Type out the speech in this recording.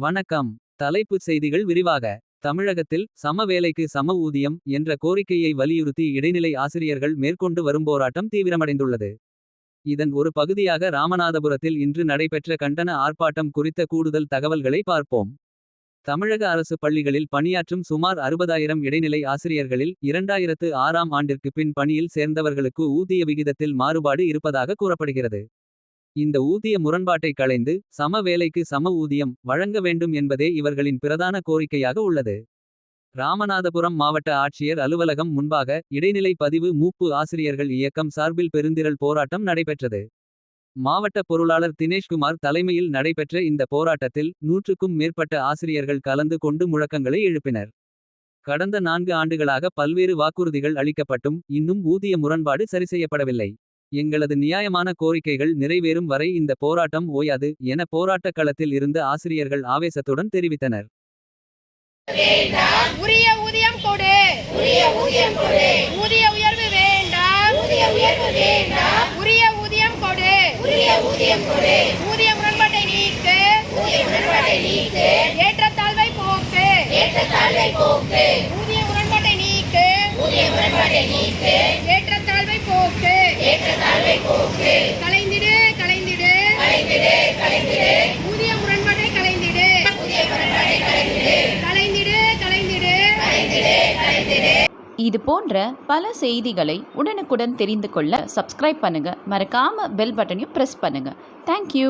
வணக்கம். தலைப்புச் செய்திகள் விரிவாக. தமிழகத்தில் சம வேலைக்கு சம ஊதியம் என்ற கோரிக்கையை வலியுறுத்தி இடைநிலை ஆசிரியர்கள் மேற்கொண்டு வரும் போராட்டம் தீவிரமடைந்துள்ளது. இதன் ஒரு பகுதியாக ராமநாதபுரத்தில் இன்று நடைபெற்ற கண்டன ஆர்ப்பாட்டம் குறித்த கூடுதல் தகவல்களை பார்ப்போம். தமிழக அரசு பள்ளிகளில் பணியாற்றும் சுமார் 60,000 இடைநிலை ஆசிரியர்களில் 2006ஆம் ஆண்டிற்கு பின் பணியில் சேர்ந்தவர்களுக்கு ஊதிய விகிதத்தில் மாறுபாடு இருப்பதாக கூறப்படுகிறது. இந்த ஊதிய முரண்பாட்டை களைந்து சம வேலைக்கு சம ஊதியம் வழங்க வேண்டும் என்பதே இவர்களின் பிரதான கோரிக்கையாக உள்ளது. ராமநாதபுரம் மாவட்ட ஆட்சியர் அலுவலகம் முன்பாக இடைநிலை பதிவு மூப்பு ஆசிரியர்கள் இயக்கம் சார்பில் பெருந்திரள் போராட்டம் நடைபெற்றது. மாவட்ட பொருளாளர் தினேஷ்குமார் தலைமையில் நடைபெற்ற இந்த போராட்டத்தில் 100க்கும் மேற்பட்ட ஆசிரியர்கள் கலந்து கொண்டு முழக்கங்களை எழுப்பினர். கடந்த 4 ஆண்டுகளாக பல்வேறு வாக்குறுதிகள் அளிக்கப்பட்டும் இன்னும் ஊதிய முரண்பாடு சரிசெய்யப்படவில்லை. எங்களது நியாயமான கோரிக்கைகள் நிறைவேறும் வரை இந்த போராட்டம் ஓயாது என போராட்டக் களத்தில் இருந்த ஆசிரியர்கள் ஆவேசத்துடன் தெரிவித்தனர். உரிய ஊதியம் கொடு. ஊதிய உயர்வு வேண்டாம். உரிய ஊதியம் கொடு. ஊதிய முரண்பாட்டை நீக்கு. ஏற்றத்தாழ்வை போக்கு. ஊதிய முரண்பாட்டை நீக்கு. ஏற்றத்தாழ்வை போக்கு. கலைந்திடு. ஊதிய முரண்பாட்டை கலைந்திடு. இது போன்ற பல செய்திகளை உடனுக்குடன் தெரிந்து கொள்ள சப்ஸ்கிரைப் பண்ணுங்க. மறக்காம பெல் பட்டனையும் பிரஸ் பண்ணுங்க. தேங்க்யூ.